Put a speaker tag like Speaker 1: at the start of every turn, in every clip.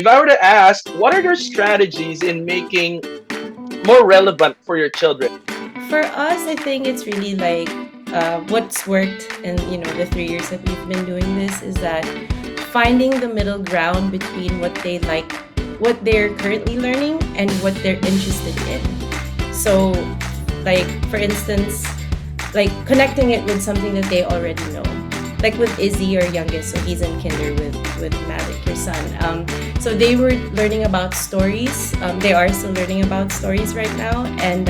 Speaker 1: I were to ask, what are your strategies in making more relevant for your children?
Speaker 2: For us, I think it's really like what's worked in the 3 years that we've been doing this is that finding the middle ground between what they like, what they're currently learning, and what they're interested in. So, like for instance, like connecting it with something that they already know. Like with Izzy, our youngest, so he's in kinder with Malik, your son. So they were learning about stories. They are still learning about stories right now, and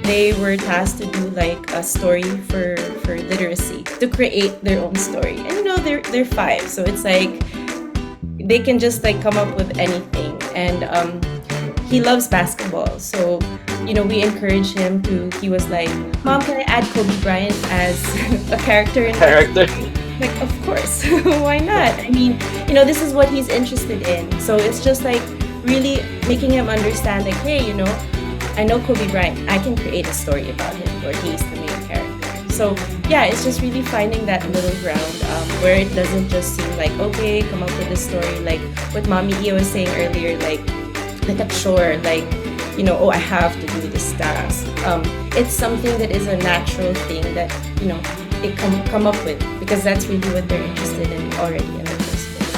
Speaker 2: they were tasked to do like a story for literacy, to create their own story. And they're 5, so it's like they can just like come up with anything. And he loves basketball, so we encourage him to. He was like, "Mom, can I add Kobe Bryant as a character in my
Speaker 1: Character.
Speaker 2: story?" Like, of course, why not? I mean, this is what he's interested in. So it's just like really making him understand, like, hey, I know Kobe Bryant. I can create a story about him where he's the main character. So yeah, it's just really finding that middle ground where it doesn't just seem like, okay, come up with a story like what Mommy Iya was saying earlier, like a chore, like oh, I have to do this task. It's something that is a natural thing that they come up with, because that's really what they're interested in already in the first place.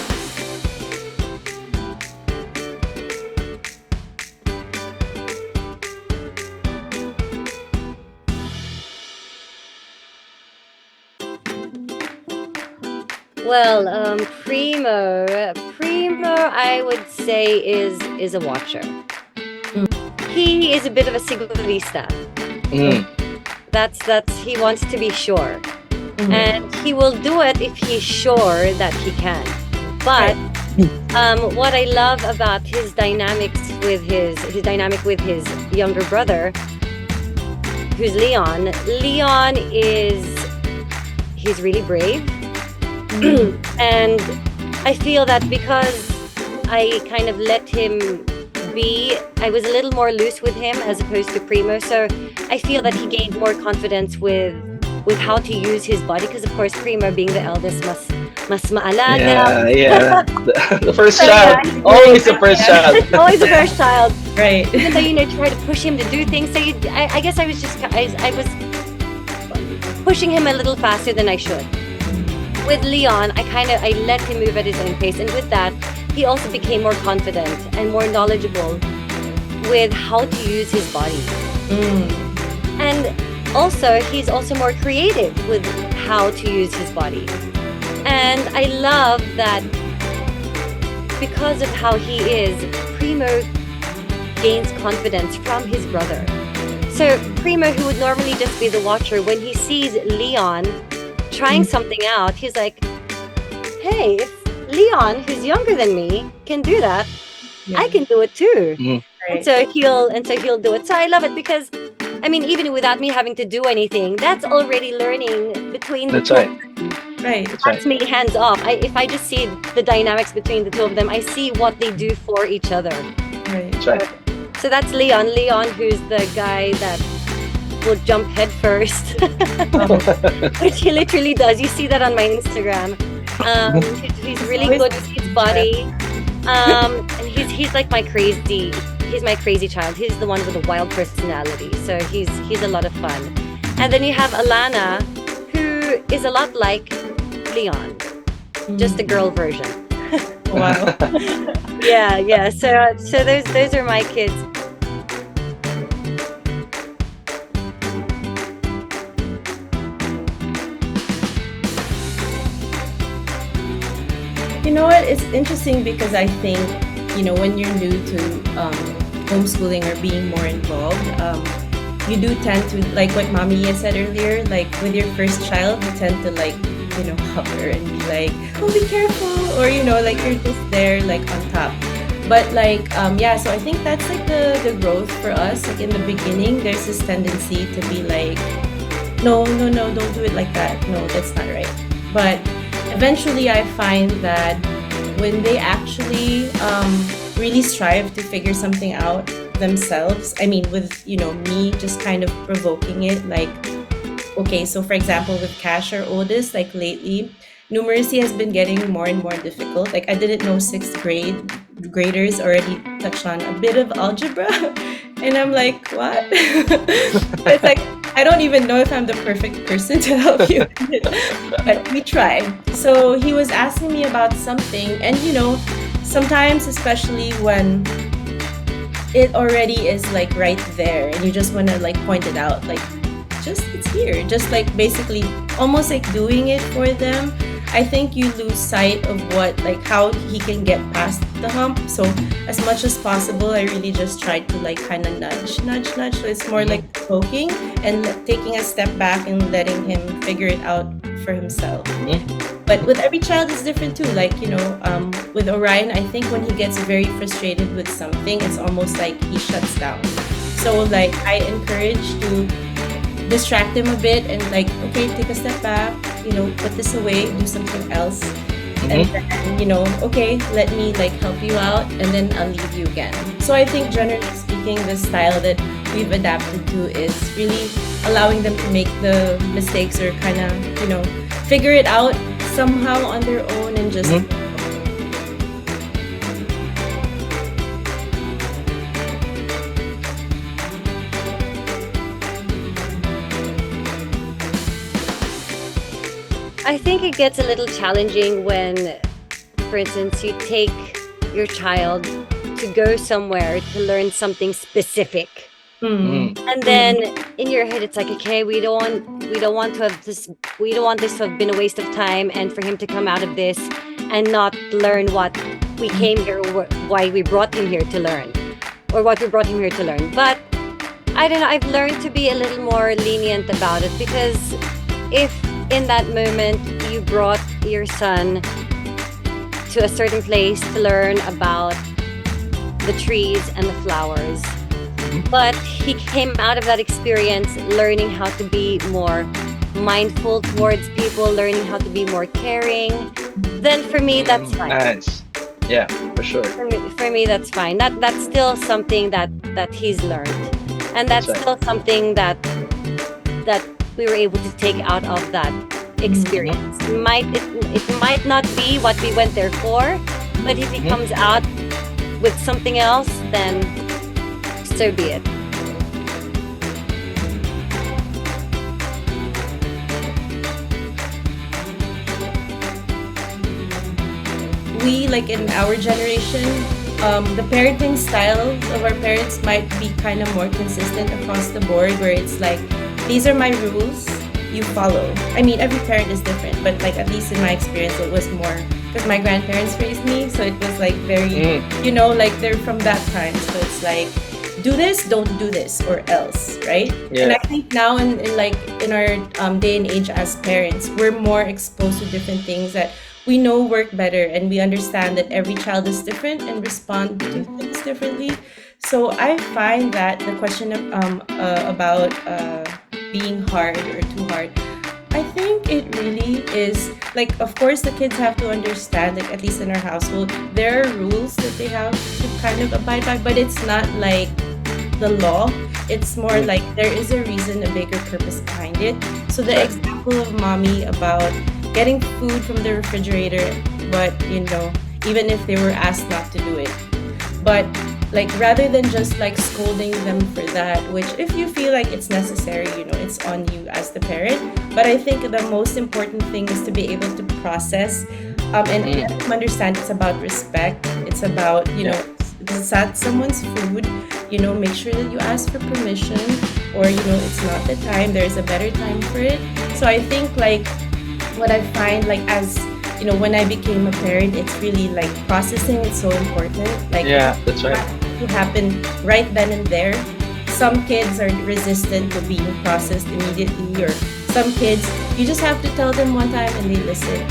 Speaker 3: Well, Primo, I would say is a watcher. He is a bit of a sigurista. That's he wants to be sure, and he will do it if he's sure that he can. But what I love about his dynamic with his younger brother, who's Leon. Leon he's really brave. And I feel that because I kind of let him be, I was a little more loose with him as opposed to Primo. So I feel that he gained more confidence with how to use his body, because of course Primo, being the eldest, mas maalaga.
Speaker 1: Yeah. The first child. Always the first child.
Speaker 3: Always the first child.
Speaker 2: Right.
Speaker 3: Even though, try to push him to do things. So I guess I was pushing him a little faster than I should. With Leon, I let him move at his own pace, and with that, he also became more confident and more knowledgeable with how to use his body. And also, he's also more creative with how to use his body. And I love that because of how he is, Primo gains confidence from his brother. So Primo, who would normally just be the watcher, when he sees Leon trying something out, he's like, hey, if Leon, who's younger than me, can do that, I can do it too.
Speaker 2: Right.
Speaker 3: And so he'll do it. So I love it because, I mean, even without me having to do anything, that's already learning between the
Speaker 1: That's
Speaker 3: two.
Speaker 1: right.
Speaker 2: Right.
Speaker 3: That's me hands off. If I just see the dynamics between the two of them, I see what they do for each other.
Speaker 2: Right.
Speaker 1: That's right.
Speaker 3: So that's Leon. Leon, who's the guy that will jump head first, which he literally does. You see that on my Instagram. He's really good with his body. And he's like he's my crazy child. He's the one with a wild personality. So he's a lot of fun. And then you have Alana, who is a lot like Leon, just a girl version.
Speaker 2: Wow.
Speaker 3: Yeah. So those are my kids.
Speaker 2: You know what? It's interesting because I think, when you're new to homeschooling or being more involved, you do tend to, like what Mami Iya said earlier, like with your first child, you tend to like, hover and be like, oh, be careful. Or, like you're just there like on top. But like, so I think that's like the growth for us. Like in the beginning, there's this tendency to be like, no, don't do it like that. No, that's not right. But eventually I find that when they actually really strive to figure something out themselves, I mean, with, me just kind of provoking it, like, okay, so for example, with Cash, or oldest, like lately, numeracy has been getting more and more difficult. Like I didn't know 6th grade graders already touched on a bit of algebra. And I'm like, what? It's like, I don't even know if I'm the perfect person to help you with it, but we try. So he was asking me about something, and sometimes, especially when it already is like right there and you just want to like point it out, like, just it's here, just like basically almost like doing it for them. I think you lose sight of what, like, how he can get past the hump. So as much as possible, I really just try to like kind of nudge. So it's more like poking and taking a step back and letting him figure it out for himself. But with every child it's different too. Like, with Orion, I think when he gets very frustrated with something, it's almost like he shuts down. So like I encourage to distract him a bit and like, okay, take a step back, put this away, do something else. And then, okay, let me like help you out, and then I'll leave you again. So I think generally speaking, the style that we've adapted to is really allowing them to make the mistakes or kind of, figure it out somehow on their own and just
Speaker 3: I think it gets a little challenging when, for instance, you take your child to go somewhere to learn something specific. And then in your head it's like, okay, we don't want this to have been a waste of time, and for him to come out of this and not learn what we came here, why we brought him here to learn, or what we brought him here to learn. But I don't know, I've learned to be a little more lenient about it, because if in that moment you brought your son to a certain place to learn about the trees and the flowers, but he came out of that experience learning how to be more mindful towards people, learning how to be more caring, then for me that's fine.
Speaker 1: Nice. Yeah, for sure.
Speaker 3: For me that's fine. That's still something that he's learned, and that's
Speaker 1: right.
Speaker 3: still something that we were able to take out of that experience. It might not be what we went there for, but if he comes out with something else, then so be it.
Speaker 2: we, like in our generation, the parenting style of our parents might be kind of more consistent across the board, where it's like, these are my rules, you follow. I mean, every parent is different, but like at least in my experience, it was more because my grandparents raised me, so it was like very, like they're from that time. So it's like, do this, don't do this, or else, right?
Speaker 1: Yeah.
Speaker 2: And I think now in our day and age as parents, we're more exposed to different things that we know work better, and we understand that every child is different and respond to things differently. So I find that the question about being hard or too hard, I think it really is like, of course, the kids have to understand, like at least in our household, there are rules that they have to kind of abide by, but it's not like the law. It's more like there is a reason, a bigger purpose behind it. So the example of mommy about getting food from the refrigerator, but even if they were asked not to do it, but like rather than just like scolding them for that, which if you feel like it's necessary, it's on you as the parent. But I think the most important thing is to be able to process and let them understand it's about respect. It's about, it's not someone's food, make sure that you ask for permission, or, it's not the time, there's a better time for it. So I think like what I find like as, when I became a parent, it's really like processing is so important. Like,
Speaker 1: yeah, that's right.
Speaker 2: To happen right then and there. Some kids are resistant to being processed immediately, or some kids, you just have to tell them one time and they listen.